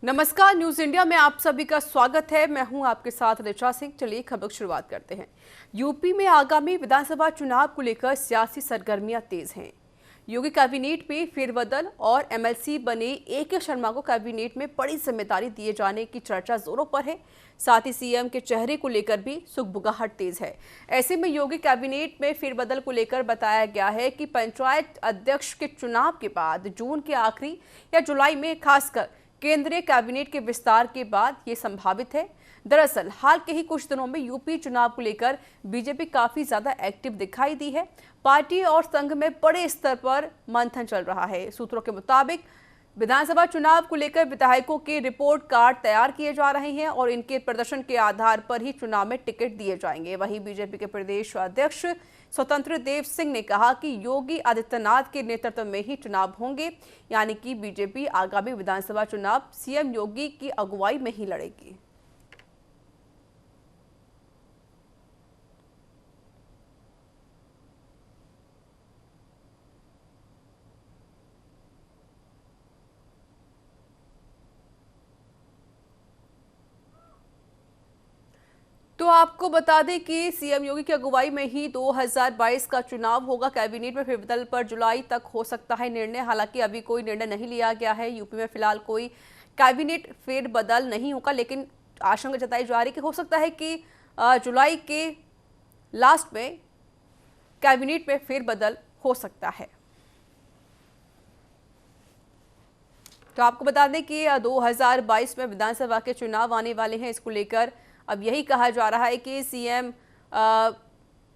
नमस्कार, news India में आप सभी का स्वागत है। मैं हूं आपके साथ ऋचा सिंह। चलिए खबर की शुरुआत करते हैं। यूपी में आगामी विधानसभा चुनाव को लेकर सियासी सरगर्मियां तेज हैं। योगी कैबिनेट में फेरबदल और एमएलसी बने ए.के. शर्मा को कैबिनेट में बड़ी जिम्मेदारी दिए जाने की चर्चा जोरों पर है। साथ ही सीएम के चेहरे को लेकर भी सुगबुगाहट तेज है। ऐसे में योगी कैबिनेट में फेरबदल को लेकर बताया गया है कि पंचायत अध्यक्ष के चुनाव के बाद जून के आखिरी या जुलाई में खासकर केंद्रीय कैबिनेट के विस्तार के बाद ये संभावित है। दरअसल हाल के ही कुछ दिनों में यूपी चुनाव को लेकर बीजेपी काफी ज्यादा एक्टिव दिखाई दी है। पार्टी और संघ में बड़े स्तर पर मंथन चल रहा है। सूत्रों के मुताबिक विधानसभा चुनाव को लेकर विधायकों के रिपोर्ट कार्ड तैयार किए जा रहे हैं और इनके प्रदर्शन के आधार पर ही चुनाव में टिकट दिए जाएंगे। वहीं बीजेपी के प्रदेश अध्यक्ष स्वतंत्र देव सिंह ने कहा कि योगी आदित्यनाथ के नेतृत्व में ही चुनाव होंगे, यानी कि बीजेपी आगामी विधानसभा चुनाव सीएम योगी की अगुवाई में ही लड़ेगी। तो आपको बता दें कि सीएम योगी की अगुवाई में ही 2022 का चुनाव होगा। कैबिनेट में फेरबदल पर जुलाई तक हो सकता है निर्णय। हालांकि अभी कोई निर्णय नहीं लिया गया है। यूपी में फिलहाल कोई कैबिनेट फेरबदल नहीं होगा, लेकिन आशंका जताई जा रही है कि हो सकता है कि जुलाई के लास्ट में कैबिनेट में फेरबदल हो सकता है। तो आपको बता दें कि 2022 में विधानसभा के चुनाव आने वाले हैं। इसको लेकर अब यही कहा जा रहा है कि सीएम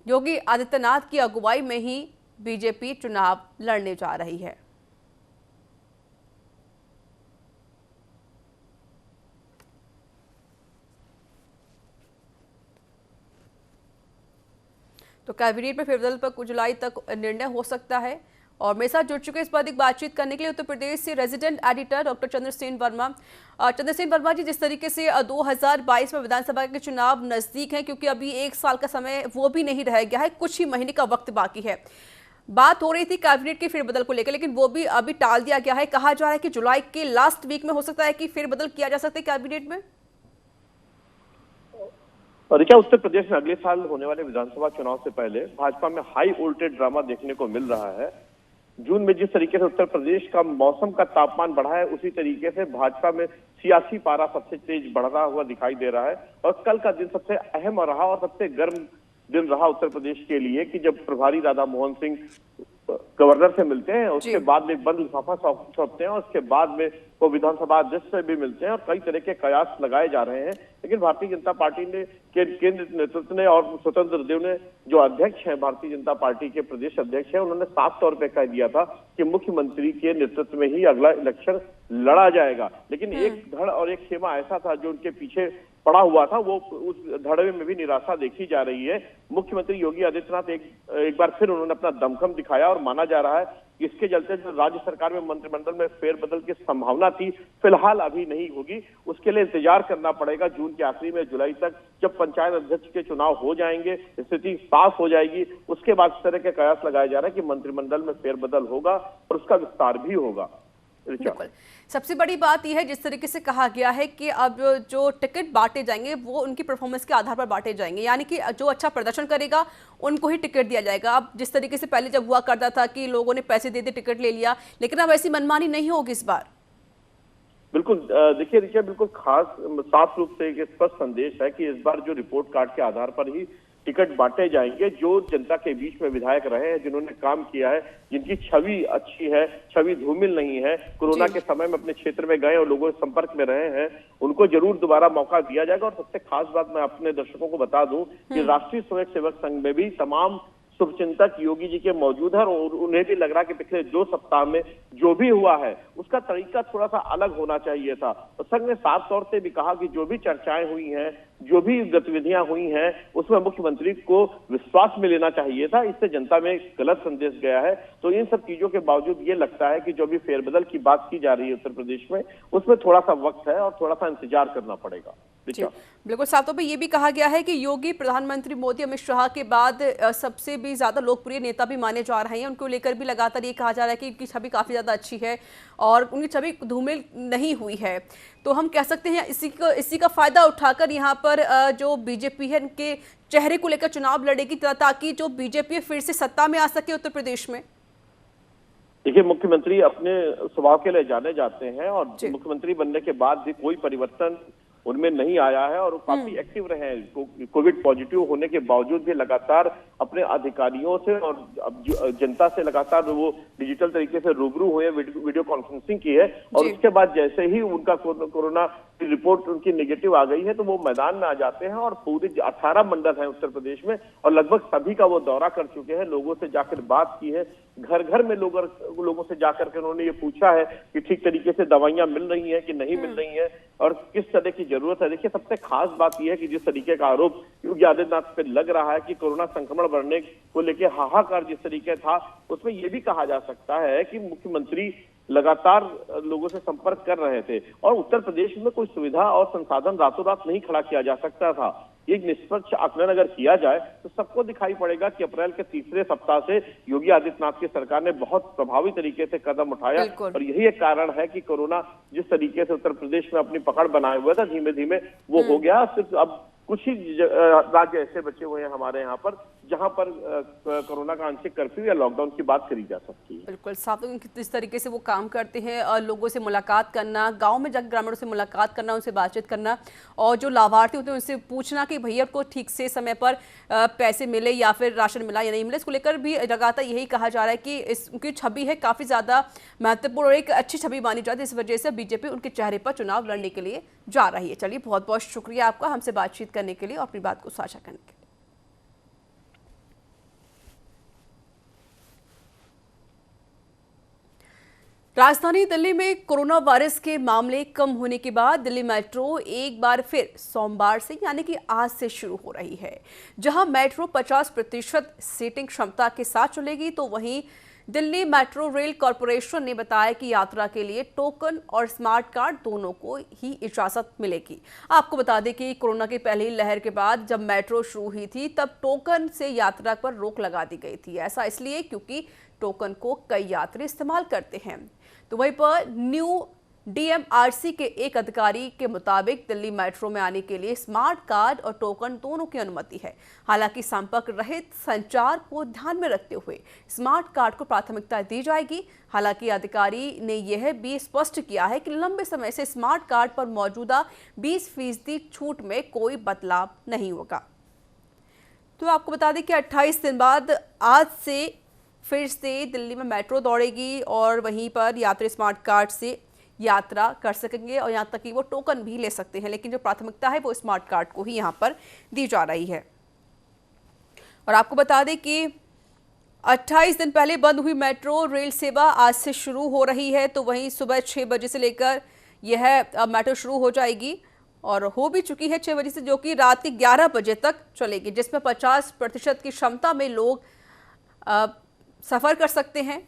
योगी आदित्यनाथ की अगुवाई में ही बीजेपी चुनाव लड़ने जा रही है। तो कैबिनेट में फेरबदल पर कुछ जुलाई तक निर्णय हो सकता है। और मेरे साथ जुड़ चुके इस पर अधिक बातचीत करने के लिए उत्तर प्रदेश से resident editor doctor Chandrasen Verma. Chandrasen Verma ji, जिस तरीके से 2022 में विधानसभा के चुनाव नजदीक हैं, क्योंकि अभी एक साल का समय वो भी नहीं रह गया है, कुछ ही महीने का वक्त बाकी है। बात हो रही थी कैबिनेट के फेरबदल को लेकर, लेकिन वो भी अभी टाल दिया गया है। कहा जा रहा है कि जुलाई के लास्ट वीक में हो सकता है कि फेरबदल किया जा सकता है कैबिनेट में। ऋचा, उत्तर प्रदेश में अगले साल होने वाले विधानसभा चुनाव से पहले भाजपा में हाई वोल्टेज ड्रामा देखने को मिल रहा है। जून में जिस तरीके से उत्तर प्रदेश का मौसम का तापमान बढ़ा है, उसी तरीके से भाजपा में सियासी पारा सबसे तेज बढ़ता हुआ दिखाई दे रहा है। और कल का दिन सबसे अहम रहा और सबसे गर्म दिन रहा उत्तर प्रदेश के लिए कि जब प्रभारी राधा मोहन सिंह गवर्नर से मिलते हैं, उसके बाद में बंद लिफाफा सौंपते हैं और उसके बाद में वो विधानसभा अध्यक्ष से भी मिलते हैं और कई तरह के कयास लगाए जा रहे हैं। लेकिन भारतीय जनता पार्टी ने केंद्र नेतृत्व ने और स्वतंत्र देव ने, जो अध्यक्ष हैं भारतीय जनता पार्टी के प्रदेश अध्यक्ष हैं, उन्होंने साफ तौर पर कह दिया था कि मुख्यमंत्री के नेतृत्व में ही अगला इलेक्शन लड़ा जाएगा। लेकिन एक धड़ और एक खेमा ऐसा था जो उनके पीछे पड़ा हुआ था, वो उस धड़े में भी निराशा देखी जा रही है। मुख्यमंत्री योगी आदित्यनाथ एक बार फिर उन्होंने अपना दमखम दिखाया और माना जा रहा है कि इसके चलते जो राज्य सरकार में मंत्रिमंडल में फेरबदल की संभावना थी, फिलहाल अभी नहीं होगी। उसके लिए इंतजार करना पड़ेगा जून के आखिरी में जुलाई तक, जब पंचायत अध्यक्ष के चुनाव हो जाएंगे, स्थिति साफ हो जाएगी। उसके बाद इस तरह के कयास लगाया जा रहा है कि मंत्रिमंडल में फेरबदल होगा और उसका विस्तार भी होगा। बिल्कुल, सबसे बड़ी बात यह है जिस तरीके से कहा गया है कि अब जो टिकट बांटे जाएंगे वो उनकी परफॉर्मेंस के आधार पर बांटे जाएंगे, यानी कि जो अच्छा प्रदर्शन करेगा उनको ही टिकट दिया जाएगा। अब जिस तरीके से पहले जब हुआ करता था कि लोगों ने पैसे दे टिकट ले लिया, लेकिन अब ऐसी मनमानी नहीं होगी इस बार। बिल्कुल, देखिए ऋचा, बिल्कुल खास साफ रूप से एक स्पष्ट संदेश है कि इस बार जो रिपोर्ट कार्ड के आधार पर ही टिकट बांटे जाएंगे। जो जनता के बीच में विधायक रहे हैं, जिन्होंने काम किया है, जिनकी छवि अच्छी है, छवि धूमिल नहीं है, कोरोना के समय में अपने क्षेत्र में गए और लोगों के संपर्क में रहे हैं, उनको जरूर दोबारा मौका दिया जाएगा। और सबसे खास बात मैं अपने दर्शकों को बता दूं कि राष्ट्रीय स्वयंसेवक संघ में भी तमाम शुभचिंतक योगी जी के मौजूद है और उन्हें भी लग रहा है कि पिछले 2 सप्ताह में जो भी हुआ है उसका तरीका थोड़ा सा अलग होना चाहिए था। तो संघ ने साफ तौर से भी कहा कि जो भी चर्चाएं हुई हैं, जो भी गतिविधियां हुई हैं, उसमें मुख्यमंत्री को विश्वास में लेना चाहिए था। इससे जनता में गलत संदेश गया है। तो इन सब चीजों के बावजूद ये लगता है कि जो भी फेरबदल की बात की जा रही है उत्तर प्रदेश में, उसमें थोड़ा सा वक्त है और थोड़ा सा इंतजार करना पड़ेगा। जी, बिल्कुल साफ तौर पर ये भी कहा गया है कि योगी प्रधानमंत्री मोदी अमित शाह के बाद सबसे भी ज्यादा लोकप्रिय नेता भी माने जा रहे हैं। उनको लेकर भी लगातार ये कहा जा रहा है कि उनकी छवि काफी ज्यादा अच्छी है और उनकी छवि धूमिल नहीं हुई है। तो हम कह सकते हैं इसी का फायदा उठाकर यहाँ पर जो बीजेपी है उनके चेहरे को लेकर चुनाव लड़ेगी ताकि जो बीजेपी फिर से सत्ता में आ सके उत्तर प्रदेश में। देखिए, मुख्यमंत्री अपने स्वभाव के लिए जाने जाते हैं और मुख्यमंत्री बनने के बाद भी कोई परिवर्तन उनमें नहीं आया है और वो काफी एक्टिव रहे हैं। कोविड पॉजिटिव होने के बावजूद भी लगातार अपने अधिकारियों से और जनता से लगातार वो डिजिटल तरीके से रूबरू हुए, वीडियो कॉन्फ्रेंसिंग की है और उसके बाद जैसे ही उनका कोरोना की रिपोर्ट उनकी नेगेटिव आ गई है तो वो मैदान में आ जाते हैं और पूरे 18 मंडल हैं उत्तर प्रदेश में और लगभग सभी का वो दौरा कर चुके हैं, लोगों से जाकर बात की है, घर घर में लोगों से जाकर के उन्होंने ये पूछा है कि ठीक तरीके से दवाइयां मिल रही हैं कि नहीं मिल रही हैं और किस तरह की जरूरत है। देखिए, सबसे खास बात यह है कि जिस तरीके का आरोप योगी आदित्यनाथ पे लग रहा है कि कोरोना संक्रमण बढ़ने को लेकर हाहाकार जिस तरीके था, उसमें यह भी कहा जा सकता है कि मुख्यमंत्री लगातार लोगों से संपर्क कर रहे थे और उत्तर प्रदेश में कोई सुविधा और संसाधन रातों रात नहीं खड़ा किया जा सकता था। एक निष्पक्ष आकलन अगर किया जाए तो सबको दिखाई पड़ेगा कि अप्रैल के तीसरे सप्ताह से योगी आदित्यनाथ की सरकार ने बहुत प्रभावी तरीके से कदम उठाया और यही एक कारण है कि कोरोना जिस तरीके से उत्तर प्रदेश में अपनी पकड़ बनाए हुआ था, धीमे धीमे वो हो गया। सिर्फ अब कुछ ही राज्य ऐसे बचे हुए हैं हमारे यहाँ पर जहां पर कोरोना का आंशिक कर्फ्यू या लॉकडाउन की बात करी जा सकती है। बिल्कुल साफ, किस तरीके से वो काम करते हैं और लोगों से मुलाकात करना, गांव में जाकर ग्रामीणों से मुलाकात करना, उनसे बातचीत करना और जो लाभार्थी होते हैं उनसे पूछना कि भैया को ठीक से समय पर पैसे मिले या फिर राशन मिला या नहीं मिला। इसको लेकर भी लगातार यही कहा जा रहा है कि उनकी छवि है काफ़ी ज़्यादा महत्वपूर्ण और एक अच्छी छवि मानी जाती है। इस वजह से बीजेपी उनके चेहरे पर चुनाव लड़ने के लिए जा रही है। चलिए, बहुत बहुत शुक्रिया आपका हमसे बातचीत करने के लिए और अपनी बात को साझा करने के लिए। राजधानी दिल्ली में कोरोना वायरस के मामले कम होने के बाद दिल्ली मेट्रो एक बार फिर सोमवार से यानी कि आज से शुरू हो रही है। जहां मेट्रो 50% सीटिंग क्षमता के साथ चलेगी, तो वहीं दिल्ली मेट्रो रेल कॉरपोरेशन ने बताया कि यात्रा के लिए टोकन और स्मार्ट कार्ड दोनों को ही इजाजत मिलेगी। आपको बता दें कि कोरोना की पहली लहर के बाद जब मेट्रो शुरू हुई थी तब टोकन से यात्रा पर रोक लगा दी गई थी। ऐसा इसलिए क्योंकि टोकन को कई यात्री इस्तेमाल करते हैं। तो वहीं पर न्यू डीएमआरसी के एक अधिकारी के मुताबिक दिल्ली मेट्रो में आने के लिए स्मार्ट कार्ड और टोकन दोनों की अनुमति है। हालांकि संपर्क रहित संचार को ध्यान में रखते हुए स्मार्ट कार्ड को प्राथमिकता दी जाएगी। हालांकि अधिकारी ने यह भी स्पष्ट किया है कि लंबे समय से स्मार्ट कार्ड पर मौजूदा 20% छूट में कोई बदलाव नहीं होगा। तो आपको बता दें कि 28 दिन बाद आज से फिर से दिल्ली में मेट्रो दौड़ेगी और वहीं पर यात्री स्मार्ट कार्ड से यात्रा कर सकेंगे और यहाँ तक कि वो टोकन भी ले सकते हैं, लेकिन जो प्राथमिकता है वो स्मार्ट कार्ड को ही यहाँ पर दी जा रही है। और आपको बता दें कि 28 दिन पहले बंद हुई मेट्रो रेल सेवा आज से शुरू हो रही है। तो वहीं सुबह 6 बजे से लेकर यह मेट्रो शुरू हो जाएगी और हो भी चुकी है 6 बजे से, जो कि रात के 11 बजे तक चलेगी, जिसमें 50% की क्षमता में लोग सफर कर सकते हैं।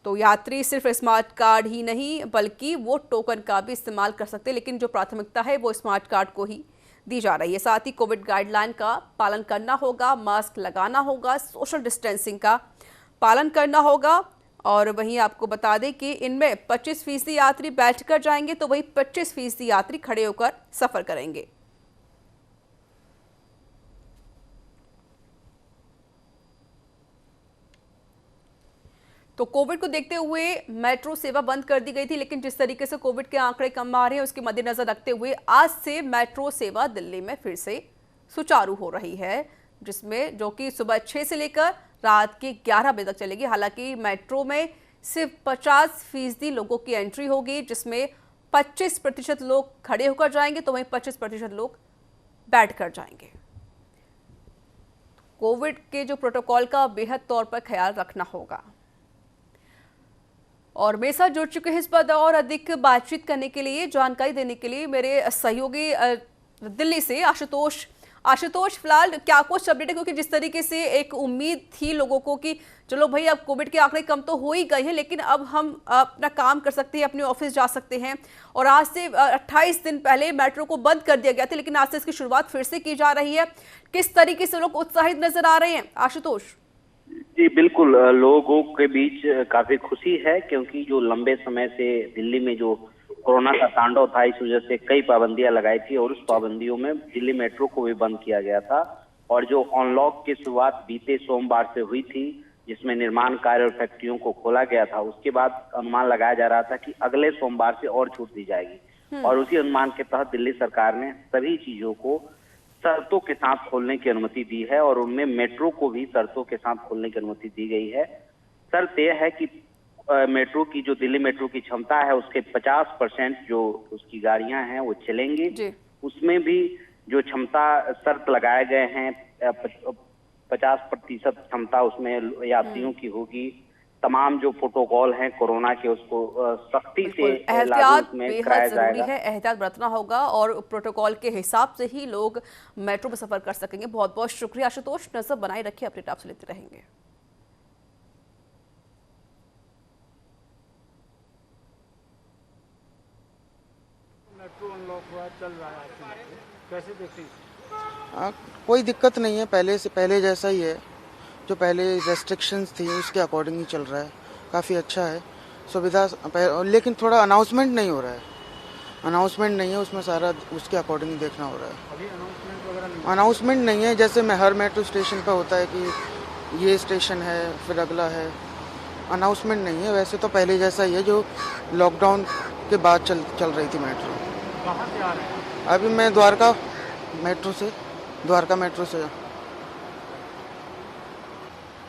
तो यात्री सिर्फ स्मार्ट कार्ड ही नहीं बल्कि वो टोकन का भी इस्तेमाल कर सकते हैं, लेकिन जो प्राथमिकता है वो स्मार्ट कार्ड को ही दी जा रही है। साथ ही कोविड गाइडलाइन का पालन करना होगा, मास्क लगाना होगा, सोशल डिस्टेंसिंग का पालन करना होगा। और वहीं आपको बता दें कि इनमें 25% यात्री बैठकर जाएंगे तो वहीं 25% यात्री खड़े होकर सफर करेंगे। तो कोविड को देखते हुए मेट्रो सेवा बंद कर दी गई थी, लेकिन जिस तरीके से कोविड के आंकड़े कम आ रहे हैं उसके मद्देनजर रखते हुए आज से मेट्रो सेवा दिल्ली में फिर से सुचारू हो रही है, जिसमें जो कि सुबह 6 से लेकर रात के 11 बजे तक चलेगी। हालांकि मेट्रो में सिर्फ 50% लोगों की एंट्री होगी, जिसमें 25% लोग खड़े होकर जाएंगे तो वहीं 25% लोग बैठ कर जाएंगे। कोविड के जो प्रोटोकॉल का बेहद तौर पर ख्याल रखना होगा। और मेरे साथ जुड़ चुके हैं इस पर और अधिक बातचीत करने के लिए, जानकारी देने के लिए मेरे सहयोगी दिल्ली से आशुतोष आशुतोष, फिलहाल क्या कुछ अपडेट है, क्योंकि जिस तरीके से एक उम्मीद थी लोगों को कि चलो भाई अब कोविड के आंकड़े कम तो हो ही गए हैं, लेकिन अब हम अपना काम कर सकते हैं, अपने ऑफिस जा सकते हैं, और आज से 28 दिन पहले मेट्रो को बंद कर दिया गया था, लेकिन आज से इसकी शुरुआत फिर से की जा रही है। किस तरीके से लोग उत्साहित नजर आ रहे हैं आशुतोष? जी बिल्कुल, लोगों के बीच काफी खुशी है, क्योंकि जो लंबे समय से दिल्ली में जो कोरोना का तांडव था, इस वजह से कई पाबंदियां लगाई थी और उस पाबंदियों में दिल्ली मेट्रो को भी बंद किया गया था। और जो अनलॉक की शुरुआत बीते सोमवार से हुई थी, जिसमें निर्माण कार्य और फैक्ट्रियों को खोला गया था, उसके बाद अनुमान लगाया जा रहा था कि अगले सोमवार से और छूट दी जाएगी। और उसी अनुमान के तहत दिल्ली सरकार ने सभी चीजों को शर्तों के साथ खोलने की अनुमति दी है, और उनमें मेट्रो को भी शर्तों के साथ खोलने की अनुमति दी गई है। शर्त यह है कि मेट्रो की, जो दिल्ली मेट्रो की क्षमता है, उसके 50% जो उसकी गाड़ियां हैं वो चलेंगी। उसमें भी जो क्षमता शर्त लगाए गए हैं, 50% क्षमता उसमें यात्रियों की होगी। तमाम जो प्रोटोकॉल हैं कोरोना के, उसको सख्ती से एहतियात बेहद जरूरी है, एहतियात बरतना होगा और प्रोटोकॉल के हिसाब से ही लोग मेट्रो में सफर कर सकेंगे। बहुत बहुत शुक्रिया आशुतोष, नजर बनाए रखिए, अपडेट आपसे लेते रहेंगे। मेट्रो अनलॉक हुआ, चल रहा है, कैसे देखते हैं? कोई दिक्कत नहीं है, पहले जैसा ही है। जो पहले रेस्ट्रिक्शंस थी उसके अकॉर्डिंग ही चल रहा है, काफ़ी अच्छा है सुविधा। लेकिन थोड़ा अनाउंसमेंट नहीं हो रहा है, अनाउंसमेंट नहीं है उसमें, सारा उसके अकॉर्डिंग देखना हो रहा है। अभी अनाउंसमेंट वगैरह नहीं? अनाउंसमेंट नहीं है, जैसे हर मेट्रो स्टेशन पर होता है कि ये स्टेशन है फिर अगला है, अनाउंसमेंट नहीं है। वैसे तो पहले जैसा ही है जो लॉकडाउन के बाद चल रही थी मेट्रो। कहाँ से आ रहे हैं? अभी मैं द्वारका मेट्रो से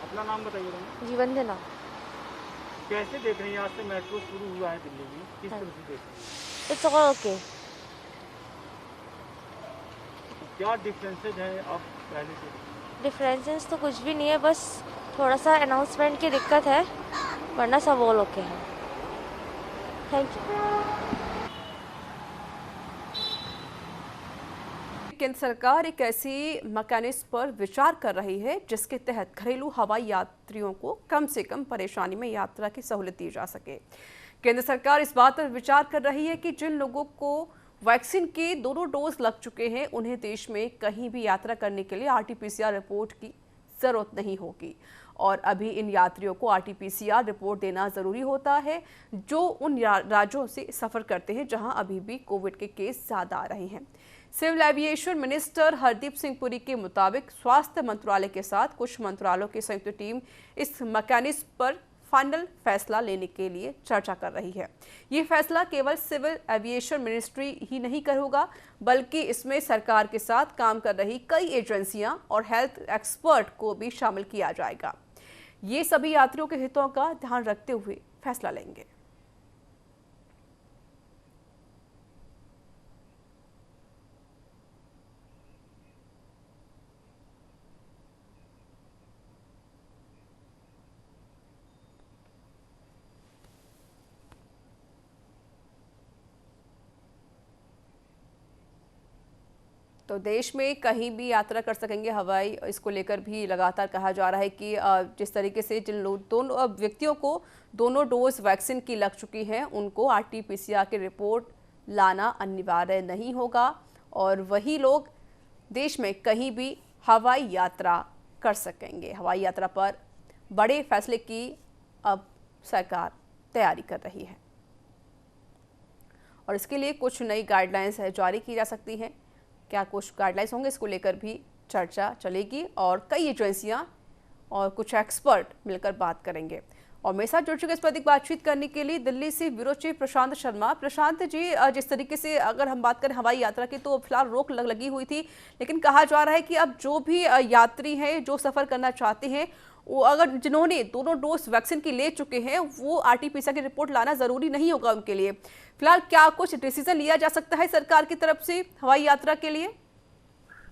अपना नाम बताइएगा। जी वंदना। कैसे देख रही हैं, आज से मेट्रो शुरू हुआ है दिल्ली में, किस तरह से देख रही हैं? It's all okay. क्या डिफरेंसेज है अब पहले से? डिफरेंसेस तो कुछ भी नहीं है, बस थोड़ा सा अनाउंसमेंट की दिक्कत है, वरना सब ऑल ओके है। Thank you. केंद्र सरकार एक ऐसी मैकेनिज्म पर विचार कर रही है जिसके तहत घरेलू हवाई यात्रियों को कम से कम परेशानी में यात्रा की सहूलियत दी जा सके। केंद्र सरकार इस बात पर विचार कर रही है कि जिन लोगों को वैक्सीन के दोनों डोज लग चुके हैं, उन्हें देश में कहीं भी यात्रा करने के लिए RT-PCR रिपोर्ट की जरूरत नहीं होगी। और अभी इन यात्रियों को RT-PCR रिपोर्ट देना जरूरी होता है, जो उन राज्यों से सफर करते हैं जहां अभी भी कोविड के केस ज्यादा आ रहे हैं। Civil aviation minister Hardeep Singh Puri के मुताबिक स्वास्थ्य मंत्रालय के साथ कुछ मंत्रालयों की संयुक्त टीम इस मैकेनिज्म पर फाइनल फैसला लेने के लिए चर्चा कर रही है। ये फैसला केवल सिविल एविएशन मिनिस्ट्री ही नहीं करेगा, बल्कि इसमें सरकार के साथ काम कर रही कई एजेंसियां और हेल्थ एक्सपर्ट को भी शामिल किया जाएगा। ये सभी यात्रियों के हितों का ध्यान रखते हुए फैसला लेंगे। तो देश में कहीं भी यात्रा कर सकेंगे हवाई, इसको लेकर भी लगातार कहा जा रहा है कि जिस तरीके से जिन लोग दोनों व्यक्तियों को दोनों डोज वैक्सीन की लग चुकी हैं, उनको RT-PCR की रिपोर्ट लाना अनिवार्य नहीं होगा और वही लोग देश में कहीं भी हवाई यात्रा कर सकेंगे। हवाई यात्रा पर बड़े फैसले की अब सरकार तैयारी कर रही है और इसके लिए कुछ नई गाइडलाइंस जारी की जा सकती हैं। क्या कुछ गाइडलाइंस होंगे, इसको लेकर भी चर्चा चलेगी और कई एजेंसियां और कुछ एक्सपर्ट मिलकर बात करेंगे। और मेरे साथ जुड़ चुके इस पर अधिक बातचीत करने के लिए दिल्ली से ब्यूरो चीफ प्रशांत शर्मा। प्रशांत जी, जिस तरीके से अगर हम बात करें हवाई यात्रा की, तो फिलहाल रोक लगी हुई थी, लेकिन कहा जा रहा है कि अब जो भी यात्री हैं जो सफ़र करना चाहते हैं, वो अगर जिन्होंने दोनों डोज वैक्सीन की ले चुके हैं, वो RT-PCR की रिपोर्ट लाना ज़रूरी नहीं होगा उनके लिए। फिलहाल क्या कुछ डिसीजन लिया जा सकता है सरकार की तरफ से हवाई यात्रा के लिए?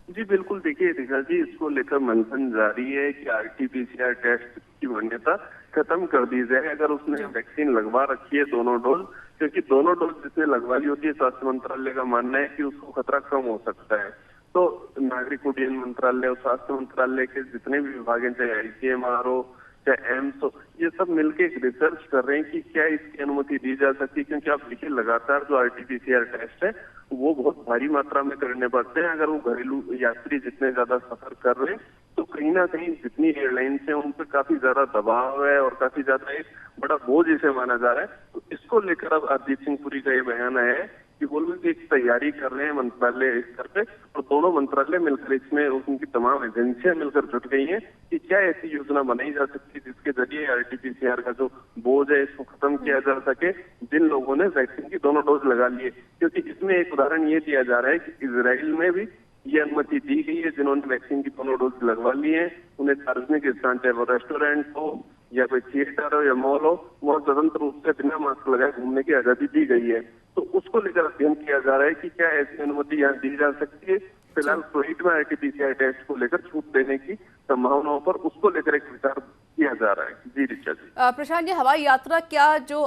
जी बिल्कुल, देखिए रेखा जी, इसको लेकर मंथन जारी है कि RT-PCR टेस्ट की मान्यता खत्म कर दी जाए अगर उसने वैक्सीन लगवा रखी है दोनों डोज, क्योंकि दोनों डोज जिसने लगवा ली होती है, स्वास्थ्य मंत्रालय का मानना है कि उसको खतरा कम हो सकता है। तो नागरिक उड्डयन मंत्रालय और स्वास्थ्य मंत्रालय के जितने भी विभाग हैं, चाहे ICMR हो चाहे एम्स हो, ये सब मिलके एक रिसर्च कर रहे हैं कि क्या इसकी अनुमति दी जा सकती है। क्योंकि आप देखिए लगातार जो RT-PCR टेस्ट है वो बहुत भारी मात्रा में करने पड़ते हैं। अगर वो घरेलू यात्री जितने ज्यादा सफर कर रहे हैं तो कहीं ना कहीं जितनी एयरलाइंस है उन पर काफी ज्यादा दबाव है और काफी ज्यादा एक बड़ा बोझ इसे माना जा रहा है। तो इसको लेकर अब हरदीप सिंह पुरी का ये बयान आया है कि वो लोग एक तैयारी कर रहे हैं मंत्रालय स्तर पे, और दोनों मंत्रालय मिलकर इसमें उनकी तमाम एजेंसियां मिलकर जुट गई हैं कि क्या ऐसी योजना बनाई जा सकती है जिसके जरिए RT-PCR का जो बोझ है इसको खत्म किया जा सके जिन लोगों ने वैक्सीन की दोनों डोज लगा लिए। क्योंकि इसमें एक उदाहरण ये दिया जा रहा है कि इजराइल में भी ये अनुमति दी गई है, जिन्होंने वैक्सीन की दोनों डोज लगवा ली है उन्हें सार्वजनिक स्थान, चाहे वो रेस्टोरेंट हो या कोई थिएटर हो या मॉल हो, वहाँ स्वतंत्र रूप से बिना मास्क लगाए घूमने की आजादी दी गई है। तो उसको लेकर अध्ययन किया जा रहा है कि क्या ऐसी अनुमति यहाँ दी जा सकती है। फिलहाल फ्लाइट में RT-PCR टेस्ट को लेकर छूट देने की संभावनाओं पर उसको लेकर एक विचार किया जा रहा है। जी ऋचा जी। प्रशांत जी, हवाई यात्रा क्या जो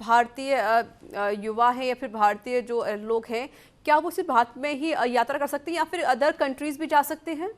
भारतीय युवा हैं या फिर भारतीय जो लोग हैं, क्या वो सिर्फ भारत में ही यात्रा कर सकते हैं या फिर अदर कंट्रीज भी जा सकते हैं?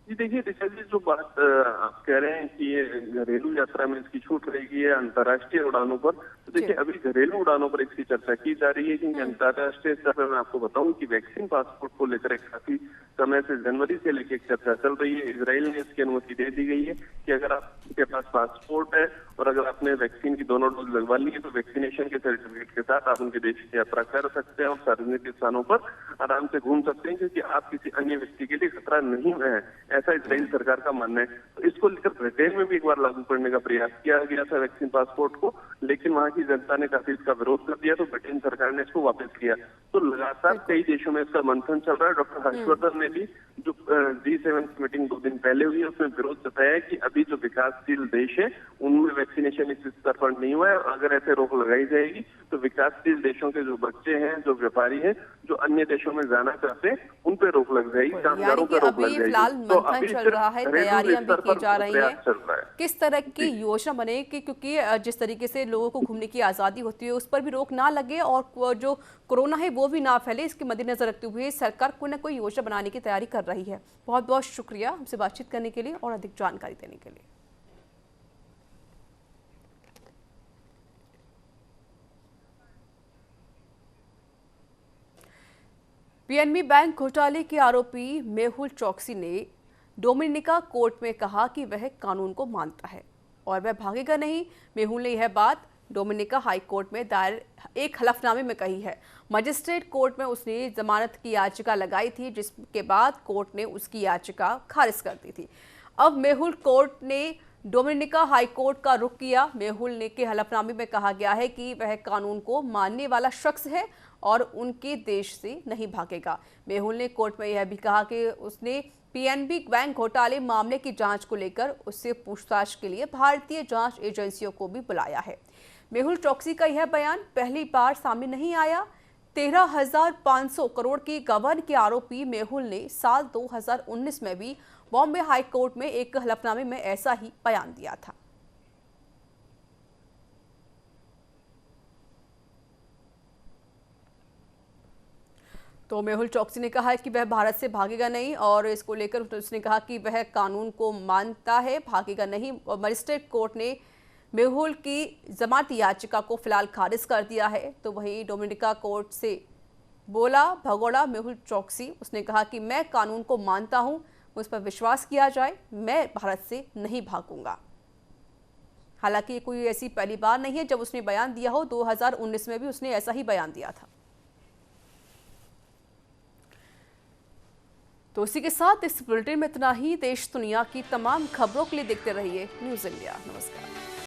जी देखिए ऋचा जी, जो बात आप कह रहे हैं कि ये घरेलू यात्रा में इसकी छूट रहेगी है अंतर्राष्ट्रीय उड़ानों पर, तो देखिए अभी घरेलू उड़ानों पर इसकी चर्चा की जा रही है। क्योंकि अंतर्राष्ट्रीय स्तर पर मैं आपको बताऊं कि वैक्सीन पासपोर्ट को लेकर एक काफी समय से जनवरी से लेकर एक चर्चा चल रही है। इजराइल ने इसकी अनुमति दे दी गई है कि अगर आपके पास पासपोर्ट है और अगर आपने वैक्सीन की दोनों डोज लगवा ली है तो वैक्सीनेशन के सर्टिफिकेट के साथ आप उनके देश की यात्रा कर सकते हैं और सार्वजनिक स्थानों पर आराम से घूम सकते हैं, क्योंकि आप किसी अन्य व्यक्ति के लिए खतरा नहीं है, ऐसा इजराइल सरकार का मानना है। तो इसको लेकर ब्रिटेन में भी एक बार लागू करने का प्रयास किया गया था वैक्सीन पासपोर्ट को, लेकिन वहां की जनता ने काफी इसका विरोध कर दिया, तो ब्रिटेन सरकार ने इसको वापस किया। तो लगातार कई देशों में इसका मंथन चल रहा है। डॉक्टर हर्षवर्धन ने भी जो G7 की मीटिंग 2 दिन पहले हुई है उसमें विरोध जताया कि अभी जो विकासशील देश है उनमें वैक्सीनेशन इस स्तर पर नहीं हुआ है, और अगर ऐसे रोक लगाई जाएगी तो विकासशील देशों के जो बच्चे हैं, जो व्यापारी हैं, जो अन्य देशों में जाना चाहते हैं उन पे रोक लग जाएगी, कामगारों पे रोक लग जाएगी। तो अभी चल रहा है, तैयारियां भी की जा रही हैं, किस तरह की योजना बनेगी, क्योंकि जिस तरीके से लोगों को घूमने की आजादी होती है उस पर भी रोक ना लगे और जो कोरोना है वो भी ना फैले, इसके मद्देनजर रखते हुए सरकार कोई ना कोई योजना बनाने की तैयारी कर रही है। बहुत बहुत शुक्रिया हमसे बातचीत करने के लिए और अधिक जानकारी देने के लिए। PNB बैंक घोटाले के आरोपी मेहुल चौकसी ने डोमिनिका कोर्ट में कहा कि वह कानून को मानता है और वह भागेगा नहीं। मेहुल ने यह बात डोमिनिका हाई कोर्ट में दायर एक हलफनामे में कही है। मजिस्ट्रेट कोर्ट में उसने जमानत की याचिका लगाई थी, जिसके बाद कोर्ट ने उसकी याचिका खारिज कर दी थी। अब मेहुल कोर्ट ने डोमिनिका हाई कोर्ट का रुख किया। मेहुल ने के हलफनामे में कहा गया है कि वह कानून को मानने वाला शख्स है और उनके देश से नहीं भागेगा। मेहुल ने कोर्ट में यह भी कहा कि उसने PNB बैंक घोटाले मामले की जांच को लेकर उससे पूछताछ के लिए भारतीय जांच एजेंसियों को भी बुलाया है। मेहुल चौकसी का यह बयान पहली बार सामने नहीं आया। 13,500 करोड़ की गबन के आरोपी मेहुल ने साल 2019 में भी बॉम्बे हाई कोर्ट में एक हलफनामे में ऐसा ही बयान दिया था। तो मेहुल चौकसी ने कहा है कि वह भारत से भागेगा नहीं और इसको लेकर उसने कहा कि वह कानून को मानता है, भागेगा नहीं। और मजिस्ट्रेट कोर्ट ने मेहुल की जमानत याचिका को फिलहाल खारिज कर दिया है। तो वहीं डोमिनिका कोर्ट से बोला भगोड़ा मेहुल चौकसी, उसने कहा कि मैं कानून को मानता हूं, मुझ पर विश्वास किया जाए, मैं भारत से नहीं भागूंगा। हालांकि कोई ऐसी पहली बार नहीं है जब उसने बयान दिया हो, 2019 में भी उसने ऐसा ही बयान दिया था। तो इसी के साथ इस बुलेटिन में इतना ही। देश दुनिया की तमाम खबरों के लिए देखते रहिए न्यूज़ इंडिया। नमस्कार।